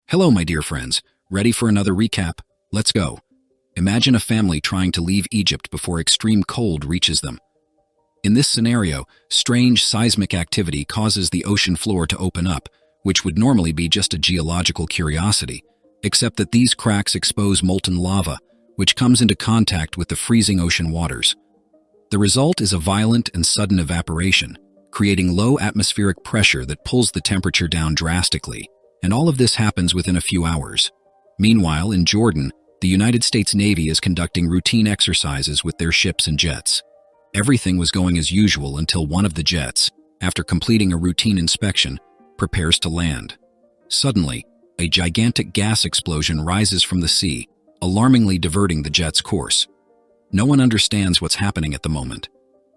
Hello, my dear friends. Ready for another recap? Let's go. Imagine a family trying to leave Egypt before extreme cold reaches them. In this scenario, strange seismic activity causes the ocean floor to open up, which would normally be just a geological curiosity, except that these cracks expose molten lava, which comes into contact with the freezing ocean waters. The result is a violent and sudden evaporation, creating low atmospheric pressure that pulls the temperature down drastically, and all of this happens within a few hours. Meanwhile, in Jordan, the United States Navy is conducting routine exercises with their ships and jets. Everything was going as usual until one of the jets, after completing a routine inspection, prepares to land. Suddenly, a gigantic gas explosion rises from the sea, alarmingly diverting the jet's course. No one understands what's happening at the moment.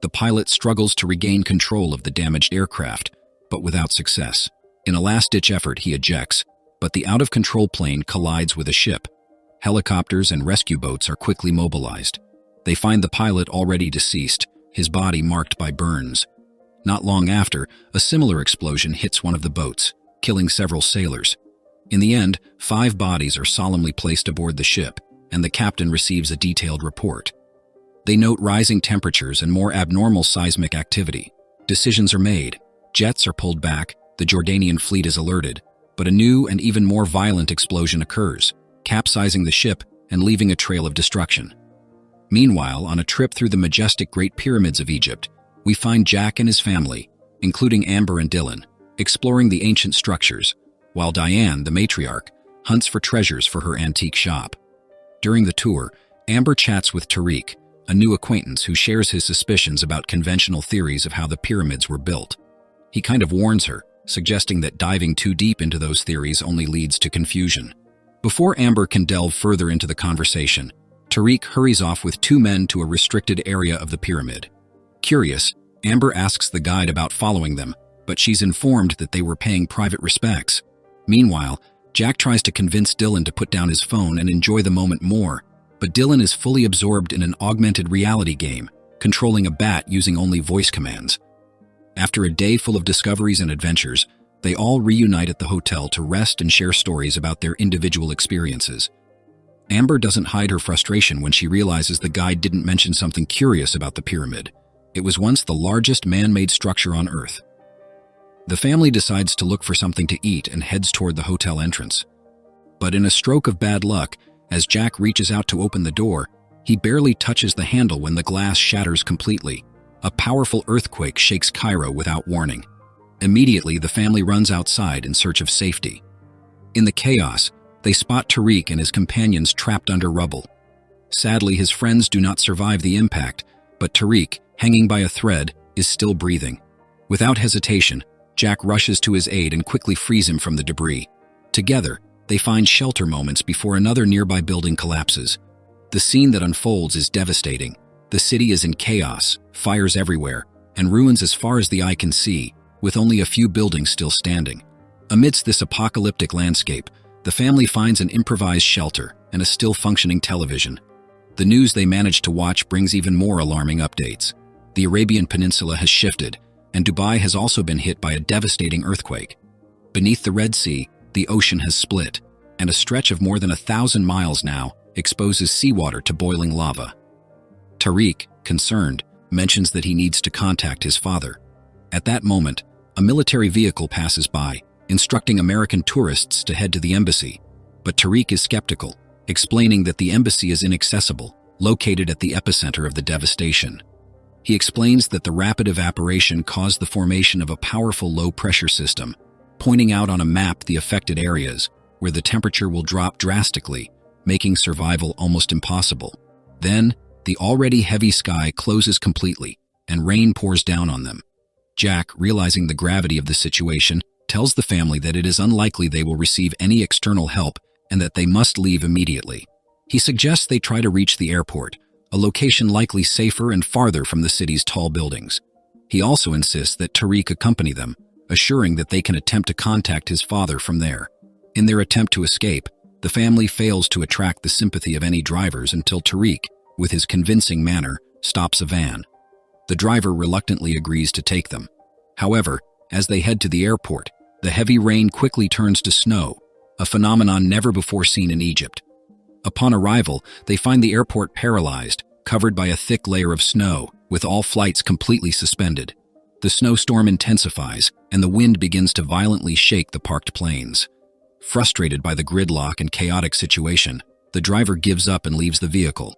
The pilot struggles to regain control of the damaged aircraft, but without success. In a last-ditch effort, he ejects, but the out-of-control plane collides with a ship. Helicopters and rescue boats are quickly mobilized. They find the pilot already deceased, his body marked by burns. Not long after, a similar explosion hits one of the boats, killing several sailors. In the end, 5 bodies are solemnly placed aboard the ship, and the captain receives a detailed report. They note rising temperatures and more abnormal seismic activity. Decisions are made. Jets are pulled back, the Jordanian fleet is alerted, but a new and even more violent explosion occurs, capsizing the ship and leaving a trail of destruction. Meanwhile, on a trip through the majestic Great Pyramids of Egypt, we find Jack and his family, including Amber and Dylan, exploring the ancient structures, while Diane, the matriarch, hunts for treasures for her antique shop. During the tour, Amber chats with Tariq, a new acquaintance who shares his suspicions about conventional theories of how the pyramids were built. He kind of warns her, suggesting that diving too deep into those theories only leads to confusion. Before Amber can delve further into the conversation, Tariq hurries off with 2 men to a restricted area of the pyramid. Curious, Amber asks the guide about following them, but she's informed that they were paying private respects. Meanwhile, Jack tries to convince Dylan to put down his phone and enjoy the moment more, but Dylan is fully absorbed in an augmented reality game, controlling a bat using only voice commands. After a day full of discoveries and adventures, they all reunite at the hotel to rest and share stories about their individual experiences. Amber doesn't hide her frustration when she realizes the guide didn't mention something curious about the pyramid. It was once the largest man-made structure on Earth. The family decides to look for something to eat and heads toward the hotel entrance. But in a stroke of bad luck, as Jack reaches out to open the door, he barely touches the handle when the glass shatters completely. A powerful earthquake shakes Cairo without warning. Immediately, the family runs outside in search of safety. In the chaos, they spot Tariq and his companions trapped under rubble. Sadly, his friends do not survive the impact, but Tariq, hanging by a thread, is still breathing. Without hesitation, Jack rushes to his aid and quickly frees him from the debris. Together, they find shelter moments before another nearby building collapses. The scene that unfolds is devastating. The city is in chaos, fires everywhere, and ruins as far as the eye can see, with only a few buildings still standing. Amidst this apocalyptic landscape, the family finds an improvised shelter and a still-functioning television. The news they manage to watch brings even more alarming updates. The Arabian Peninsula has shifted, and Dubai has also been hit by a devastating earthquake. Beneath the Red Sea, the ocean has split, and a stretch of more than 1,000 miles now exposes seawater to boiling lava. Tariq, concerned, mentions that he needs to contact his father. At that moment, a military vehicle passes by, instructing American tourists to head to the embassy. But Tariq is skeptical, explaining that the embassy is inaccessible, located at the epicenter of the devastation. He explains that the rapid evaporation caused the formation of a powerful low-pressure system, pointing out on a map the affected areas, where the temperature will drop drastically, making survival almost impossible. Then, the already heavy sky closes completely, and rain pours down on them. Jack, realizing the gravity of the situation, tells the family that it is unlikely they will receive any external help and that they must leave immediately. He suggests they try to reach the airport, a location likely safer and farther from the city's tall buildings. He also insists that Tariq accompany them, assuring that they can attempt to contact his father from there. In their attempt to escape, the family fails to attract the sympathy of any drivers until Tariq, with his convincing manner, stops a van. The driver reluctantly agrees to take them. However, as they head to the airport, the heavy rain quickly turns to snow, a phenomenon never before seen in Egypt. Upon arrival, they find the airport paralyzed, covered by a thick layer of snow, with all flights completely suspended. The snowstorm intensifies, and the wind begins to violently shake the parked planes. Frustrated by the gridlock and chaotic situation, the driver gives up and leaves the vehicle.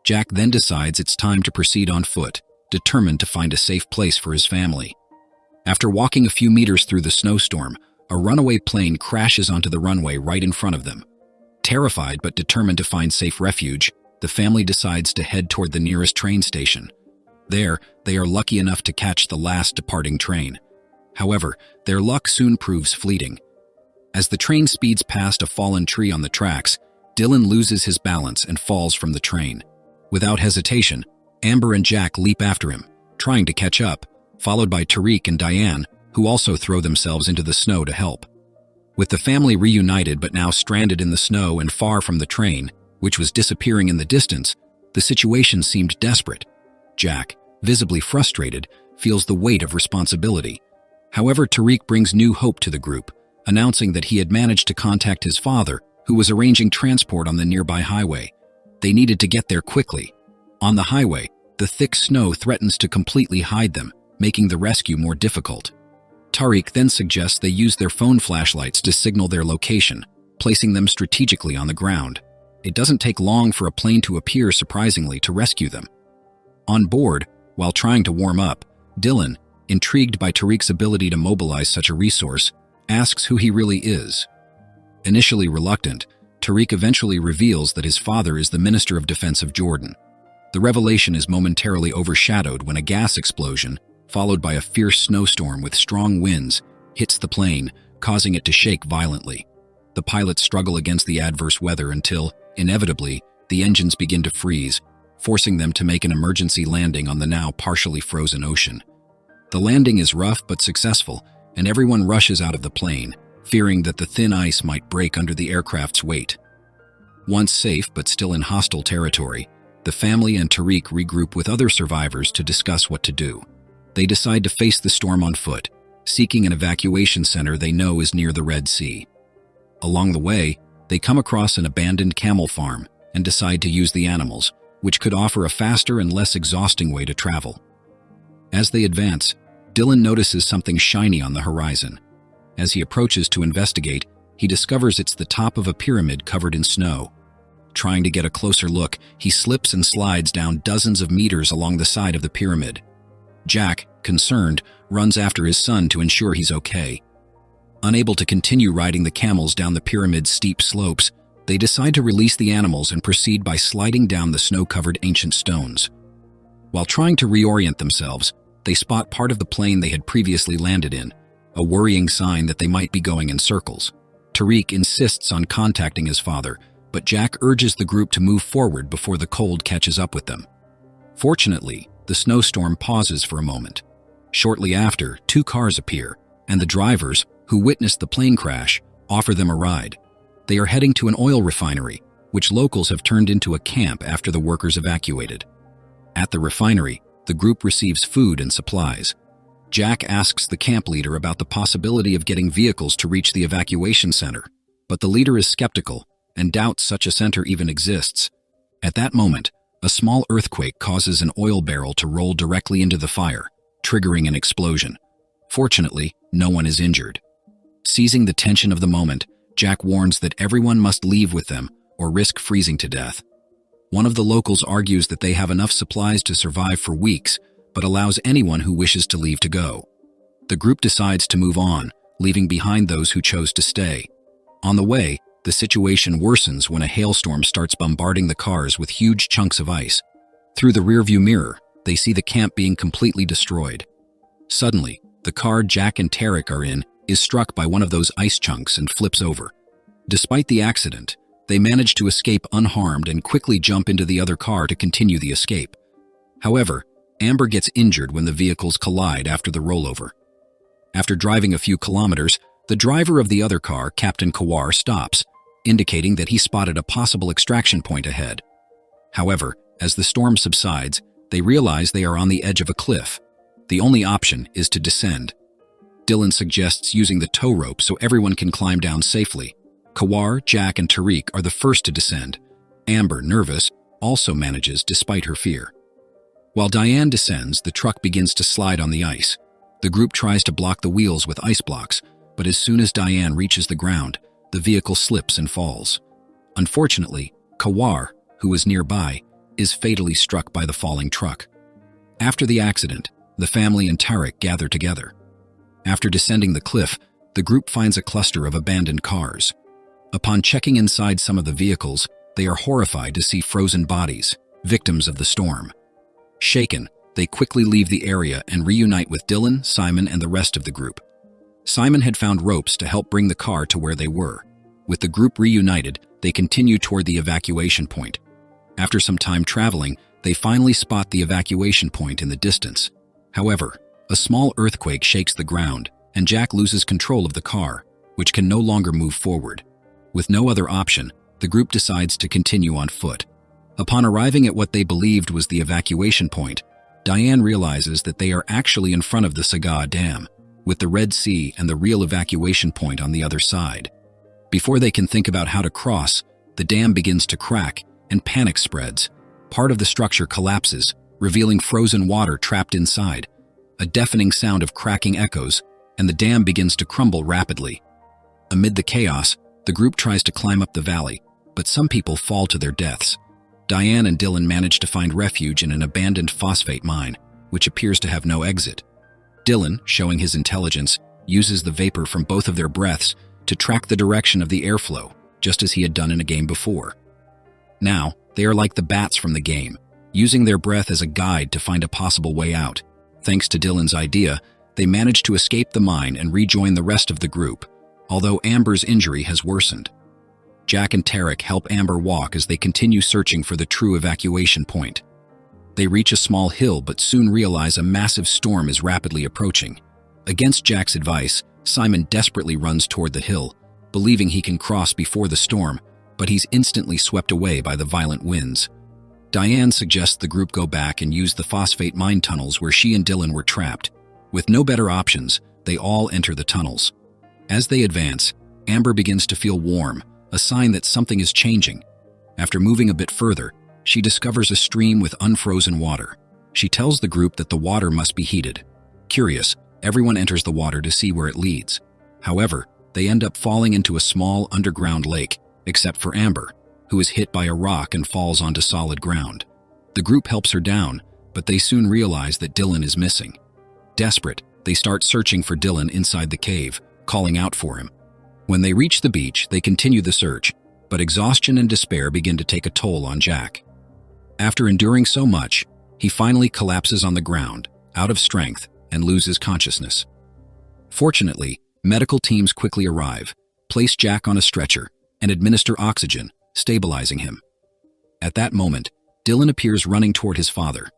Jack then decides it's time to proceed on foot, determined to find a safe place for his family. After walking a few meters through the snowstorm, a runaway plane crashes onto the runway right in front of them. Terrified but determined to find safe refuge, the family decides to head toward the nearest train station. There, they are lucky enough to catch the last departing train. However, their luck soon proves fleeting. As the train speeds past a fallen tree on the tracks, Dylan loses his balance and falls from the train. Without hesitation, Amber and Jack leap after him, trying to catch up, followed by Tariq and Diane, who also throw themselves into the snow to help. With the family reunited but now stranded in the snow and far from the train, which was disappearing in the distance, the situation seemed desperate. Jack, visibly frustrated, feels the weight of responsibility. However, Tariq brings new hope to the group, announcing that he had managed to contact his father, who was arranging transport on the nearby highway. They needed to get there quickly. On the highway, the thick snow threatens to completely hide them, making the rescue more difficult. Tariq then suggests they use their phone flashlights to signal their location, placing them strategically on the ground. It doesn't take long for a plane to appear surprisingly to rescue them. On board, while trying to warm up, Dylan, intrigued by Tariq's ability to mobilize such a resource, asks who he really is. Initially reluctant, Tariq eventually reveals that his father is the Minister of Defense of Jordan. The revelation is momentarily overshadowed when a gas explosion, followed by a fierce snowstorm with strong winds, hits the plane, causing it to shake violently. The pilots struggle against the adverse weather until, inevitably, the engines begin to freeze, forcing them to make an emergency landing on the now partially frozen ocean. The landing is rough but successful, and everyone rushes out of the plane, fearing that the thin ice might break under the aircraft's weight. Once safe but still in hostile territory, the family and Tariq regroup with other survivors to discuss what to do. They decide to face the storm on foot, seeking an evacuation center they know is near the Red Sea. Along the way, they come across an abandoned camel farm and decide to use the animals, which could offer a faster and less exhausting way to travel. As they advance, Dylan notices something shiny on the horizon. As he approaches to investigate, he discovers it's the top of a pyramid covered in snow. Trying to get a closer look, he slips and slides down dozens of meters along the side of the pyramid. Jack, concerned, runs after his son to ensure he's okay. Unable to continue riding the camels down the pyramid's steep slopes, they decide to release the animals and proceed by sliding down the snow-covered ancient stones. While trying to reorient themselves, they spot part of the plane they had previously landed in, a worrying sign that they might be going in circles. Tariq insists on contacting his father, but Jack urges the group to move forward before the cold catches up with them. Fortunately, the snowstorm pauses for a moment. Shortly after, 2 cars appear, and the drivers, who witnessed the plane crash, offer them a ride. They are heading to an oil refinery, which locals have turned into a camp after the workers evacuated. At the refinery, the group receives food and supplies. Jack asks the camp leader about the possibility of getting vehicles to reach the evacuation center, but the leader is skeptical and doubts such a center even exists. At that moment, a small earthquake causes an oil barrel to roll directly into the fire, triggering an explosion. Fortunately, no one is injured. Seizing the tension of the moment, Jack warns that everyone must leave with them or risk freezing to death. One of the locals argues that they have enough supplies to survive for weeks, but allows anyone who wishes to leave to go. The group decides to move on, leaving behind those who chose to stay. On the way, the situation worsens when a hailstorm starts bombarding the cars with huge chunks of ice. Through the rearview mirror, they see the camp being completely destroyed. Suddenly, the car Jack and Tariq are in is struck by one of those ice chunks and flips over. Despite the accident, they manage to escape unharmed and quickly jump into the other car to continue the escape. However, Amber gets injured when the vehicles collide after the rollover. After driving a few kilometers, the driver of the other car, Captain Kawar, stops, indicating that he spotted a possible extraction point ahead. However, as the storm subsides, they realize they are on the edge of a cliff. The only option is to descend. Dylan suggests using the tow rope so everyone can climb down safely, Kawar, Jack, and Tariq are the first to descend. Amber, nervous, also manages despite her fear. While Diane descends, the truck begins to slide on the ice. The group tries to block the wheels with ice blocks, but as soon as Diane reaches the ground, the vehicle slips and falls. Unfortunately, Kawar, who is nearby, is fatally struck by the falling truck. After the accident, the family and Tariq gather together. After descending the cliff, the group finds a cluster of abandoned cars. Upon checking inside some of the vehicles, they are horrified to see frozen bodies, victims of the storm. Shaken, they quickly leave the area and reunite with Dylan, Simon, and the rest of the group. Simon had found ropes to help bring the car to where they were. With the group reunited, they continue toward the evacuation point. After some time traveling, they finally spot the evacuation point in the distance. However, a small earthquake shakes the ground, and Jack loses control of the car, which can no longer move forward. With no other option, the group decides to continue on foot. Upon arriving at what they believed was the evacuation point, Diane realizes that they are actually in front of the Saga Dam, with the Red Sea and the real evacuation point on the other side. Before they can think about how to cross, the dam begins to crack and panic spreads. Part of the structure collapses, revealing frozen water trapped inside. A deafening sound of cracking echoes, and the dam begins to crumble rapidly. Amid the chaos, the group tries to climb up the valley, but some people fall to their deaths. Diane and Dylan manage to find refuge in an abandoned phosphate mine, which appears to have no exit. Dylan, showing his intelligence, uses the vapor from both of their breaths to track the direction of the airflow, just as he had done in a game before. Now, they are like the bats from the game, using their breath as a guide to find a possible way out. Thanks to Dylan's idea, they manage to escape the mine and rejoin the rest of the group, although Amber's injury has worsened. Jack and Tariq help Amber walk as they continue searching for the true evacuation point. They reach a small hill but soon realize a massive storm is rapidly approaching. Against Jack's advice, Simon desperately runs toward the hill, believing he can cross before the storm, but he's instantly swept away by the violent winds. Diane suggests the group go back and use the phosphate mine tunnels where she and Dylan were trapped. With no better options, they all enter the tunnels. As they advance, Amber begins to feel warm, a sign that something is changing. After moving a bit further, she discovers a stream with unfrozen water. She tells the group that the water must be heated. Curious, everyone enters the water to see where it leads. However, they end up falling into a small underground lake, except for Amber, who is hit by a rock and falls onto solid ground. The group helps her down, but they soon realize that Dylan is missing. Desperate, they start searching for Dylan inside the cave, calling out for him. When they reach the beach, they continue the search, but exhaustion and despair begin to take a toll on Jack. After enduring so much, he finally collapses on the ground, out of strength, and loses consciousness. Fortunately, medical teams quickly arrive, place Jack on a stretcher, and administer oxygen, stabilizing him. At that moment, Dylan appears running toward his father.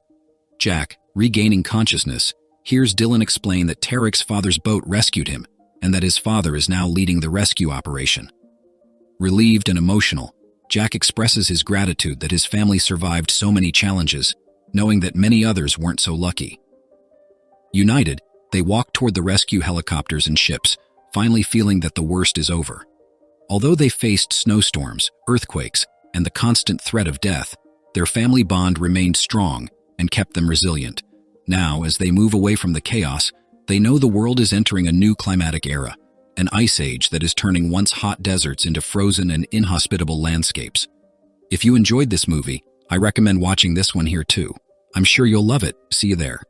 Jack, regaining consciousness, hears Dylan explain that Tariq's father's boat rescued him, and that his father is now leading the rescue operation. Relieved and emotional, Jack expresses his gratitude that his family survived so many challenges, knowing that many others weren't so lucky. United, they walk toward the rescue helicopters and ships, finally feeling that the worst is over. Although they faced snowstorms, earthquakes, and the constant threat of death, their family bond remained strong and kept them resilient. Now, as they move away from the chaos, they know the world is entering a new climatic era, an ice age that is turning once hot deserts into frozen and inhospitable landscapes. If you enjoyed this movie, I recommend watching this one here too. I'm sure you'll love it. See you there.